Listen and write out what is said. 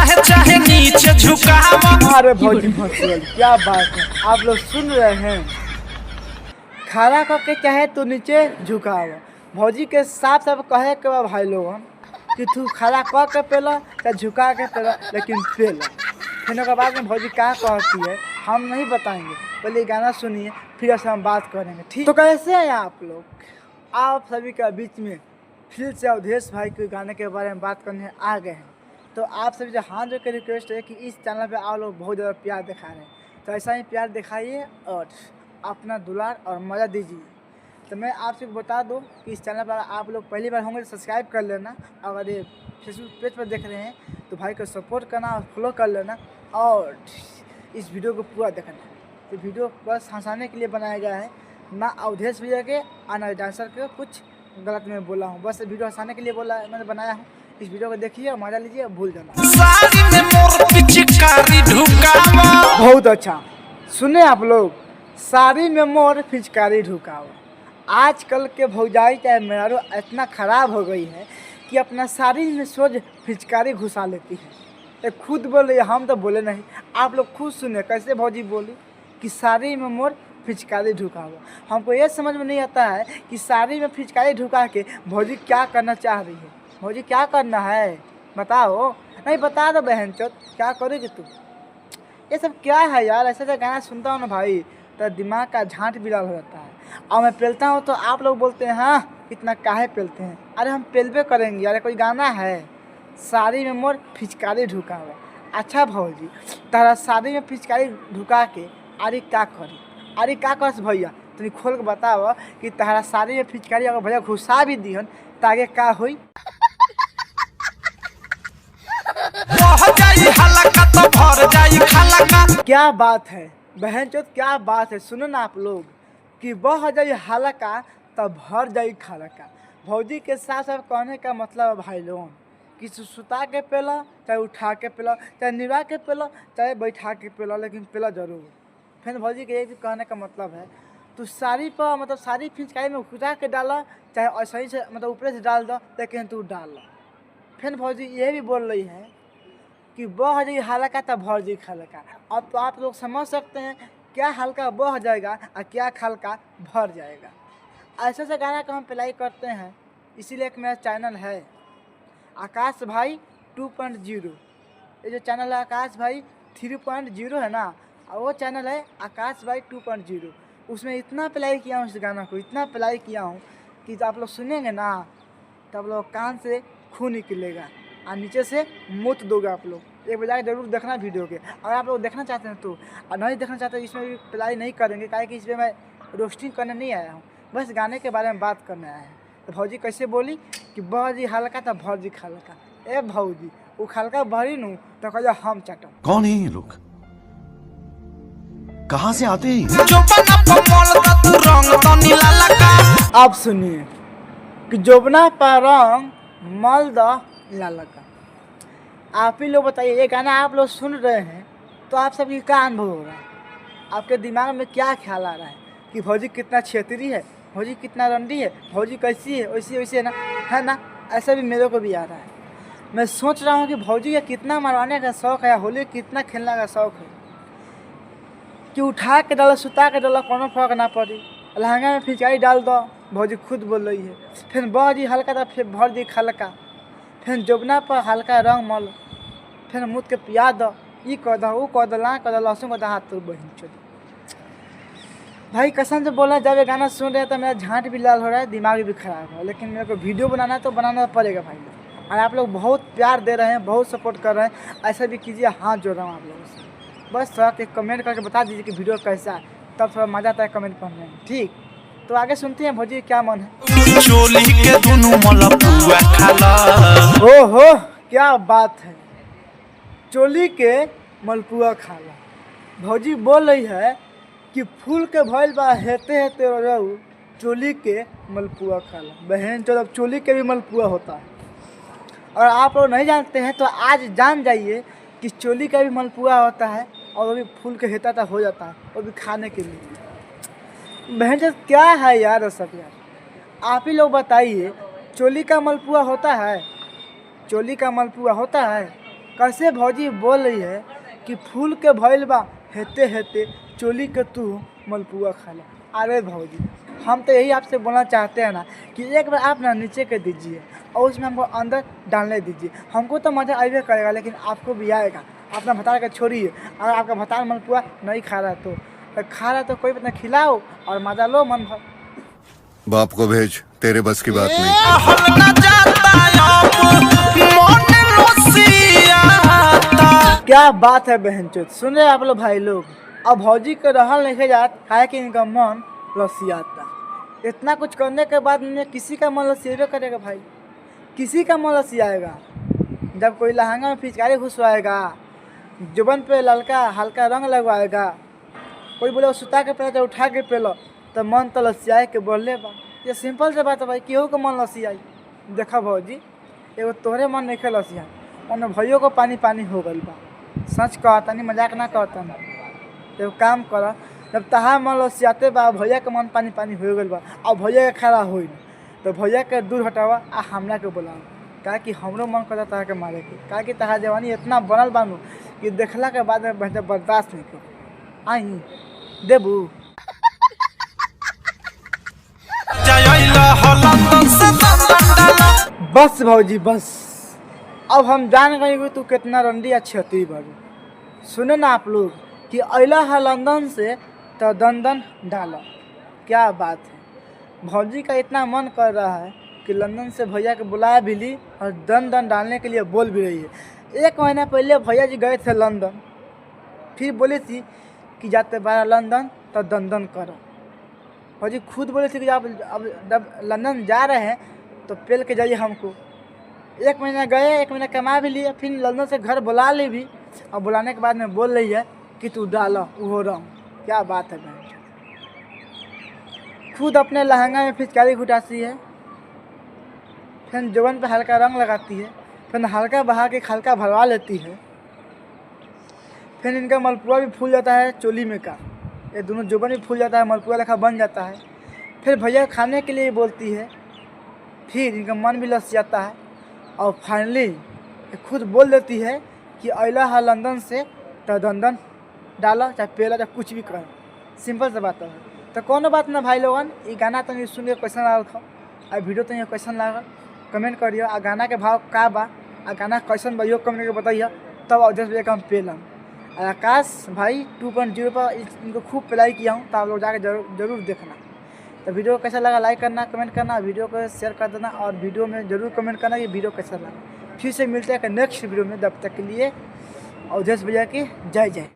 चाहे चाहे नीचे झुकावा। अरे भौजी क्या बात है, आप लोग सुन रहे हैं। खड़ा करके चाहे तो नीचे झुकावा। भौजी के साफ साफ कहे के बा भाई लोगन कि तू खड़ा कर के पेला चाहे झुका के पेला, लेकिन पेला। फिर के बाद में भौजी क्या कहती है हम नहीं बताएंगे, पहले गाना सुनिए फिर ऐसे हम बात करेंगे, ठीक। तो कैसे हैं आप लोग? आप सभी के बीच में फिर से अवधेश भाई के गाने के बारे में बात करने आ गए हैं। तो आप सभी से हाथ जोड़ के रिक्वेस्ट है कि इस चैनल पे आप लोग बहुत ज़्यादा प्यार दिखा रहे हैं, तो ऐसा ही प्यार दिखाइए और अपना दुलार और मज़ा दीजिए। तो मैं आपसे बता दूं कि इस चैनल पर आप लोग पहली बार होंगे तो सब्सक्राइब कर लेना। अगर ये फेसबुक पेज पर देख रहे हैं तो भाई को सपोर्ट करना और फॉलो कर लेना, और इस वीडियो को पूरा देखना। तो वीडियो बस हंसाने के लिए बनाया गया है, ना अवधेश भैया के और ना डांसर के कुछ गलत मैं बोला हूँ, बस वीडियो हंसाने के लिए बोला मैंने बनाया हूँ। इस वीडियो को देखिए, मजा लीजिए, भूल जाना। साड़ी में मोर पिचकारी ढुकावा। बहुत अच्छा सुने आप लोग, साड़ी में मोर पिचकारी ढुकावा। आजकल के भौजाई चाहे मेहरारू इतना ख़राब हो गई है कि अपना साड़ी में सोच पिचकारी घुसा लेती है। ये खुद बोले, हम तो बोले नहीं, आप लोग खुद सुने कैसे भौजी बोली कि साड़ी में मोर पिचकारी ढुकावा। हमको ये समझ में नहीं आता है कि साड़ी में पिचकारी ढुका के भौजी क्या करना चाह रही है। भौजी क्या करना है बताओ, नहीं बता दो बहन चोत, क्या करोगी तुम? ये सब क्या है यार? ऐसा ऐसा गाना सुनता हूँ ना भाई तो दिमाग का झांट बिलाल हो जाता है। और मैं पेलता हूँ तो आप लोग बोलते हैं हाँ इतना काहे पेलते हैं। अरे हम पेलबे करेंगे यार, कोई गाना है साड़ी में मोर पिचकारी ढुका हुआ। अच्छा भौजी तारा साड़ी में पिचकारी ढुका के अरे क्या करी, अरे क्या कर भैया तुम खोल के बताओ कि तारा साड़ी में पिचकारी अगर भैया घुसा भी दिहन तो आगे क्या हुई? क्या बात है बहन चोत, क्या बात है। सुनो ना आप लोग कि बह जाई हलका तब भर जाई खलका। भौजी के साथ साथ कहने का मतलब है भाई लोगों कि सुता के पेला चाहे उठा के पेला, चाहे निभा के पेला चाहे बैठा के पेला, लेकिन पेला जरूर। फिर भौजी के एक कहने का मतलब है तू साड़ी पर मतलब साड़ी फिचकारी में घुसा के डाला चाहे ऐसा ही से मतलब ऊपर से डाल दो, लेकिन तू डाल। फिर भौजी ये भी बोल रही है कि बह जाई हल्का तब भर जाई खलका। अब तो आप लोग समझ सकते हैं क्या हल्का बह जाएगा और क्या खलका भर जाएगा। ऐसे से गाना का हम प्लाई करते हैं, इसीलिए एक मेरा चैनल है आकाश भाई 2.0। ये जो चैनल है आकाश भाई 3.0 है ना, और वो चैनल है आकाश भाई 2.0। उसमें इतना प्लाई किया हूँ इस गाना को, इतना प्लाई किया हूँ कि आप लोग सुनेंगे ना तब लोग कान से खून निकलेगा और नीचे से मुत दोगे आप लोग। एक बजाय जरूर देखना वीडियो के, अगर आप लोग देखना चाहते हैं तो, और नहीं देखना चाहते हैं इसमें भी प्लाई नहीं करेंगे, काहे कि इसमें मैं रोस्टिंग करने नहीं आया हूँ, बस गाने के बारे में बात करने आया है। तो भौजी कैसे बोली कि बह जी हल्का तो भर जी खलका। ए भौजी वो खलका भरी नू तो कहिए हम चटम। कौन है ये लोग, कहाँ से आते हैं? आप सुनिए कि जोबना पर रंग मल द लालका। आप ही लोग बताइए, ये गाना आप लोग सुन रहे हैं तो आप सबकी क्या अनुभव हो रहा है? आपके दिमाग में क्या ख्याल आ रहा है कि भौजी कितना क्षेत्रीय है, भौजी कितना रंडी है, भौजी कैसी है, वैसी वैसी है ना? ऐसा भी मेरे को भी आ रहा है। मैं सोच रहा हूँ कि भौजी का कितना मरवाने का शौक़ है, होली कितना खेलने का शौक़ है कि उठा के डालो सुता के डालो कोनो फर्क ना पड़ी। लहंगा में फिचकारी डाल दो, भौजी खुद बोल रही है। फिर बह जी हल्का तो फिर भर जी खलका। फिर जोबना पर हल्का रंग मल, फिर मुँह के पिया दो, ये कह दो वो कह दो ला कह दो लहसुन कह दो हाथ तो बहन चो। भाई कसम से बोला, जब ये गाना सुन रहे तो मेरा झांट भी लाल हो रहा है, दिमाग भी खराब है, लेकिन मेरे को वीडियो बनाना है तो बनाना पड़ेगा भाई लोग। और आप लोग बहुत प्यार दे रहे हैं, बहुत सपोर्ट कर रहे हैं, ऐसा भी कीजिए, हाथ जोड़ रहा हूँ आप लोगों से। बस थोड़ा एक कमेंट करके बता दीजिए कि वीडियो कैसा है, तब थोड़ा मज़ा आता है कमेंट पढ़ने में, ठीक। तो आगे सुनते हैं भौजी क्या मन है। चोली के दुनु मलपुआ खाला। ओहो क्या बात है, चोली के मलपुआ खाला। भौजी बोल रही है कि फूल के भइल बा हेते हेते रहू चोली के मलपुआ खाला। बहन चलो अब चोली के भी मलपुआ होता है, और आप लोग नहीं जानते हैं तो आज जान जाइए कि चोली का भी मलपुआ होता है, और वो भी फूल के हेता तक हो जाता है, वो भी खाने के लिए। बहन चल क्या है यार सब यार, आप ही लोग बताइए, चोली का मलपुआ होता है? चोली का मलपुआ होता है? कैसे भौजी बोल रही है कि फूल के भइल बा हेते हेते चोली के तू मलपुआ खा ला। अरे भौजी, हम तो यही आपसे बोलना चाहते हैं ना कि एक बार आप ना नीचे के दीजिए और उसमें हमको अंदर डालने दीजिए। हमको तो मज़ा आइए करेगा, लेकिन आपको भी आएगा। अपना भतार का छोड़िए, अगर आपका भतार मलपुआ नहीं खा रहा तो खा रहा तो कोई बात नहीं, खिलाओ और मज़ा लो मन भर। बाप को भेज, तेरे बस की बात नहीं। हल न जाता अब मन लोसियाता। क्या बात है बहनचोद, सुन रहे आप लोग भाई लोग। अब भौजी के रहल नहीं जात है कि इनका मन लसियाता। इतना कुछ करने के बाद में किसी का मन लसिएबे करेगा भाई, किसी का मन लसियाएगा। जब कोई लहंगा में पिचकारी घुसवाएगा, जुबन पे ललका हल्का रंग लगवाएगा, कोई बोले सुता के पहले उठा के पेलो तो मन तो लसियाए के बोले बा। ये सिंपल से बात है भाई, केहू को मन लसियाई। देखा भौजी, एगो तोहरे मन नहीं खे लसिया, उन्हें भैया को पानी पानी हो गई बा। सच कहता नहीं, मजाक ना कहता ना। एगो काम कर, जब तहार मन लसियाते बा, भैया के मन पानी पानी हो गई बा और भैया के खड़ा हो तो भैया के दूर हटावा आ हमरा के बोलाओ। कहा कि हमरो मन करता तहा के मारे के, कहा कि तहार जवानी इतना बनल बानू कि देखला के बाद में भैया बर्दाश्त नहीं कर। आई देबू बस भौजी बस, अब हम जान गए कि तू कितना रंडी अच्छी होती बाबू। सुने ना आप लोग कि अला है लंदन से तो दंदन डाला। क्या बात है, भौजी का इतना मन कर रहा है कि लंदन से भैया के बुलाया भी ली और दंदन डालने के लिए बोल भी रही है। 1 महीना पहले भैया जी गए थे लंदन, फिर बोली थी कि जाते बार लंदन तो दंदन करो। भौजी खुद बोली थी कि अब जब लंदन जा रहे हैं तो पेल के जाइए हमको। 1 महीना गए, 1 महीना कमा भी लिए, फिर लंदन से घर बुला ली भी और बुलाने के बाद में बोल रही है कि तू डालो वो रंग। क्या बात है बहन, खुद अपने लहंगा में पिचकारी घुटाती है, फिर जुबान पे हल्का रंग लगाती है, फिर हल्का बहा के हल्का भरवा लेती है, फिर इनका मलपुआ भी फूल जाता है चोली में का, ये दोनों जुबान भी फूल जाता है, मलपुआ लेखा बन जाता है। फिर भैया खाने के लिए बोलती है, फिर इनका मन भी लसियाता है और फाइनली खुद बोल देती है कि अला है लंदन से तो दंदन डाला, चाहे पेला, चाहे कुछ भी कर। सिंपल से बात है। तो कोनो बात ना भाई लोगन, ये गाना तो सुन के कैसन लागल खा, आ वीडियो तो कैसन लागल कमेंट करिए। आ गाना के भाव का बा, आ गाना कैसन बा कमेंट करके बताइए, तब अवधेश भैया का हम पेलम। और आकाश भाई 2.0 पर इनको खूब पिलाई किया हूँ, तो आप लोग जाके जरूर देखना। तो वीडियो कैसा लगा लाइक करना, कमेंट करना, वीडियो को शेयर कर देना और वीडियो में ज़रूर कमेंट करना कि वीडियो कैसा लगा। फिर से मिलते हैं नेक्स्ट वीडियो में, तब तक के लिए अवधेश भैया की जय जय।